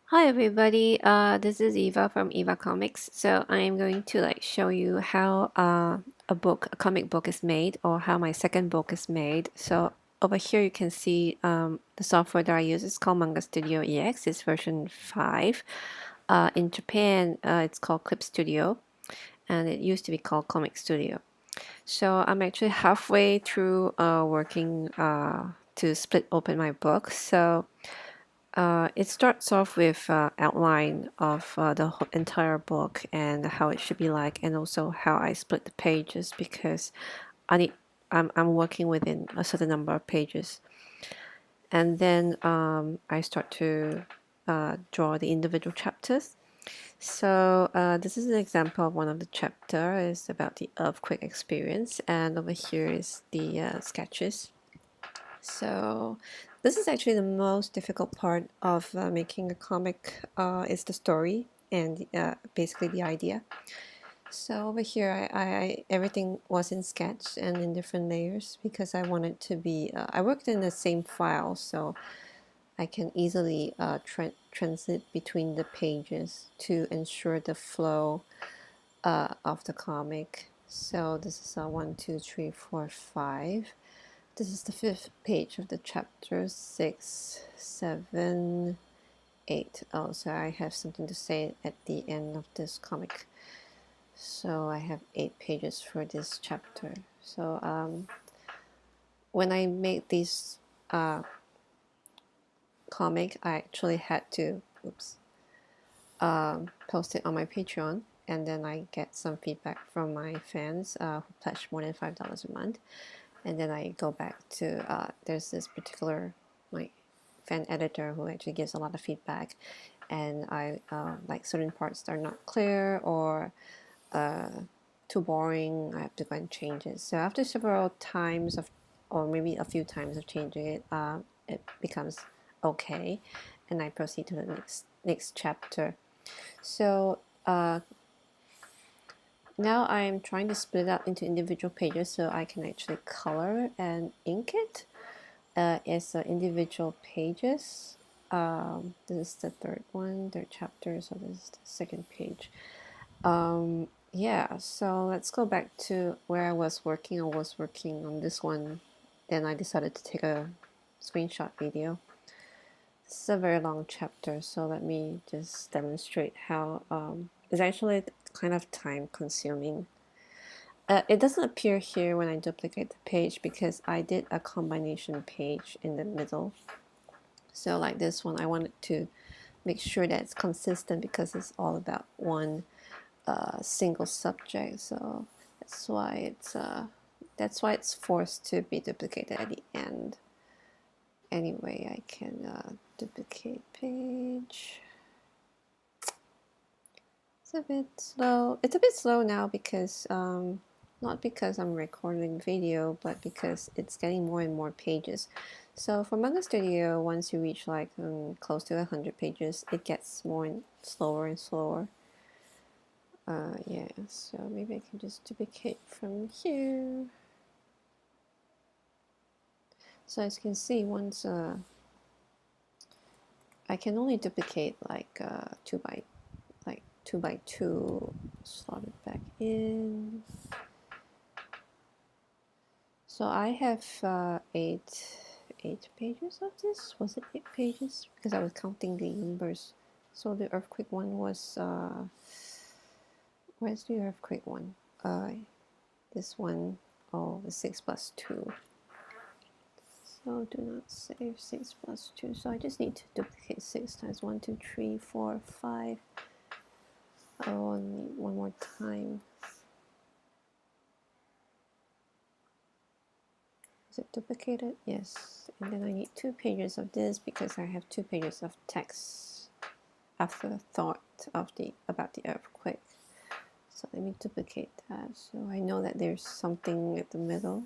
Hi everybody, this is Eva from Evacomics. So I am going to show you how a comic book is made, or how my second book is made. So over here you can see the software that I use is called Manga Studio EX. It's version 5. In Japan, it's called Clip Studio, and it used to be called Comic Studio. So I'm actually halfway through working to split open my book. So it starts off with outline of the entire book and how it should be like, and also how I split the pages because I need I'm working within a certain number of pages, and then I start to draw the individual chapters. So this is an example of one of the chapter is about the earthquake experience, and over here is the sketches. So this is actually the most difficult part of making a comic is the story and basically the idea. So over here, everything was in sketch and in different layers because I wanted to be. I worked in the same file, so I can easily transit between the pages to ensure the flow of the comic. So this is 1, 2, 3, 4, 5. This is the 5th page of the chapter 6, 7, 8. Oh, so I have something to say at the end of this comic. So I have 8 pages for this chapter. So when I made this comic, I actually had to post it on my Patreon, and then I get some feedback from my fans who pledge more than $5 a month. And then I go back to there's this particular my fan editor who actually gives a lot of feedback, and I like certain parts that are not clear or too boring. I have to go and change it. So after several times of, or maybe a few times of changing it, it becomes okay, and I proceed to the next chapter. So now I'm trying to split it up into individual pages so I can actually color and ink it as individual pages. This is the third chapter, so this is the second page. Yeah, so let's go back to where I was working. I was working on this one, then I decided to take a screenshot video. This is a very long chapter, so let me just demonstrate how it's actually kind of time consuming. It doesn't appear here when I duplicate the page because I did a combination page in the middle. So like this one, I wanted to make sure that it's consistent because it's all about one single subject. So that's why it's forced to be duplicated at the end. Anyway, I can duplicate page. It's a bit slow. It's a bit slow now because not because I'm recording video, but because it's getting more and more pages. So for Manga Studio, once you reach like close to 100 pages, it gets more and slower and slower. Yeah, so maybe I can just duplicate from here. So as you can see, once I can only duplicate like 2 by 2, slot it back in. So I have 8 pages of this. Was it 8 pages? Because I was counting the numbers. So the earthquake one was where's the earthquake one? This one, oh, the 6 plus 2. So do not save 6 plus 2. So I just need to duplicate 6 times 1, 2, 3, 4, 5. I will need one more time. Is it duplicated? Yes. And then I need 2 pages of this because I have 2 pages of text afterthought of about the earthquake. So let me duplicate that so I know that there's something at the middle.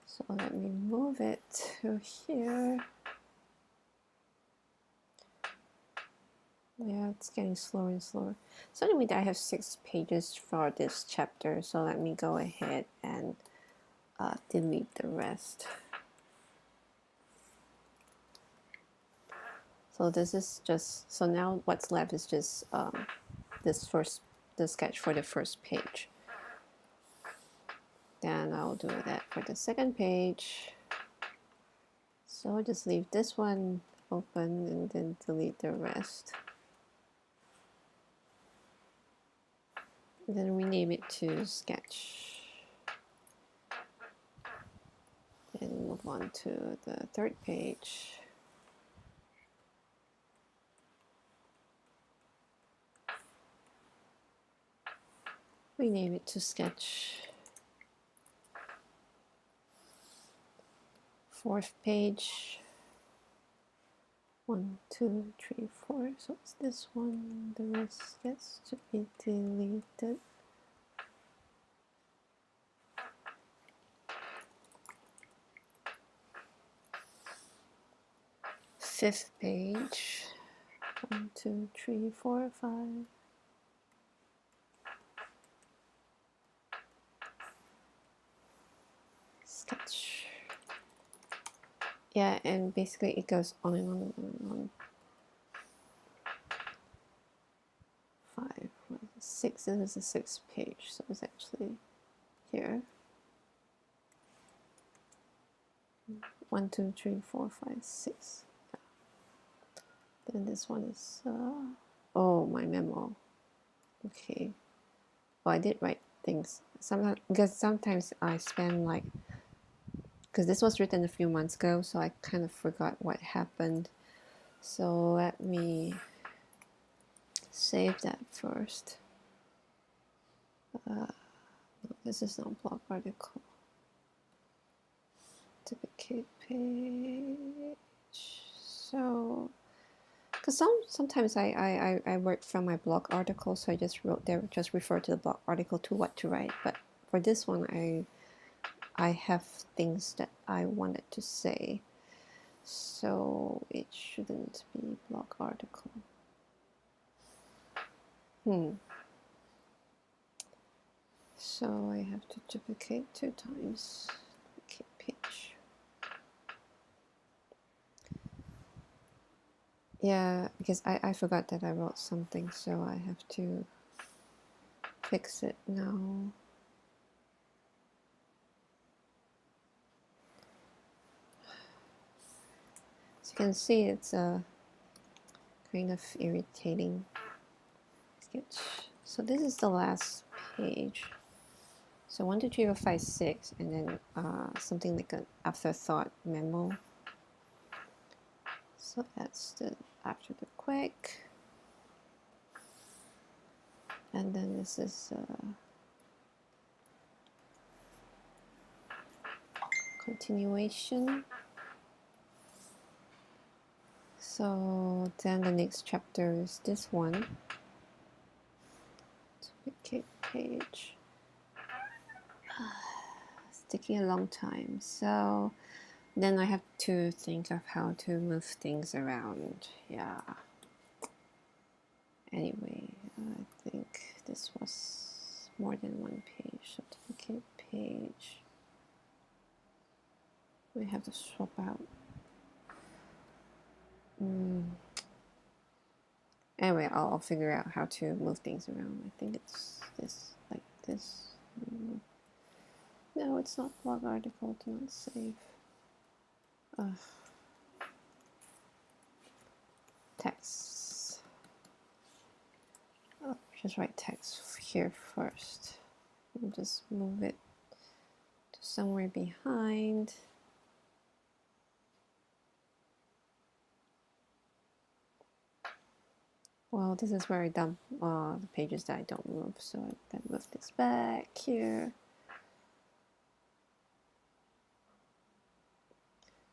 So let me move it to here. Yeah, it's getting slower and slower. So anyway, I have 6 pages for this chapter. So let me go ahead and delete the rest. So this is just, so now what's left is just the sketch for the first page. Then I'll do that for the second page. So I'll just leave this one open and then delete the rest. And then rename it to sketch. And move on to the third page. Rename it to sketch. Fourth page. 1, 2, 3, 4. So it's this one. The rest gets to be deleted. Fifth page. 1, 2, 3, 4, 5. Sketch. Yeah, and basically it goes on and on and on and on. 5, 6. This is the sixth page, so it's actually here. 1, 2, 3, 4, 5, 6. Yeah. Then this one is oh, my memo. Okay. Well, I did write things sometimes, because sometimes I spend like, because this was written a few months ago, so I kind of forgot what happened. So let me save that first. No, this is not blog article. Duplicate page. So, because sometimes I work from my blog article, so I just wrote there, just refer to the blog article to what to write. But for this one, I have things that I wanted to say, so it shouldn't be blog article. So I have to duplicate 2 times. Duplicate page. Yeah, because I forgot that I wrote something, so I have to fix it now. As you can see, it's a kind of irritating sketch. So this is the last page. So 1, 2, 3, 4, 5, 6, and then something like an afterthought memo. So that's the after the quick. And then this is continuation. So then the next chapter is this one. Duplicate page. It's taking a long time. So then I have to think of how to move things around. Yeah. Anyway, I think this was more than 1 page. So duplicate page. We have to swap out. Anyway, I'll figure out how to move things around. I think it's this, like this. No, it's not blog article. Do not save. Text. Oh, just write text here first. And just move it to somewhere behind. Well, this is where I dump the pages that I don't move, so I then move this back here.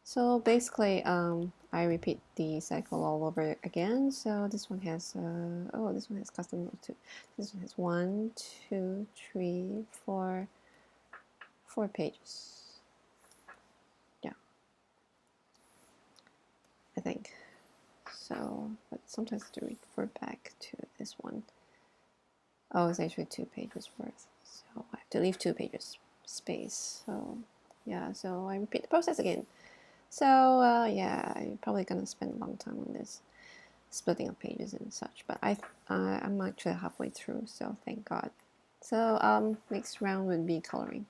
So basically, I repeat the cycle all over again. So this one has, oh, this one has custom notes too. This one has 1, 2, 3, 4 pages. Yeah, I think. So, but sometimes I have to refer back to this one. Oh, it's actually 2 pages worth. So I have to leave 2 pages space. So yeah, so I repeat the process again. So yeah, I'm probably gonna spend a long time on this. splitting of pages and such. But I'm actually halfway through, so thank God. So next round would be coloring.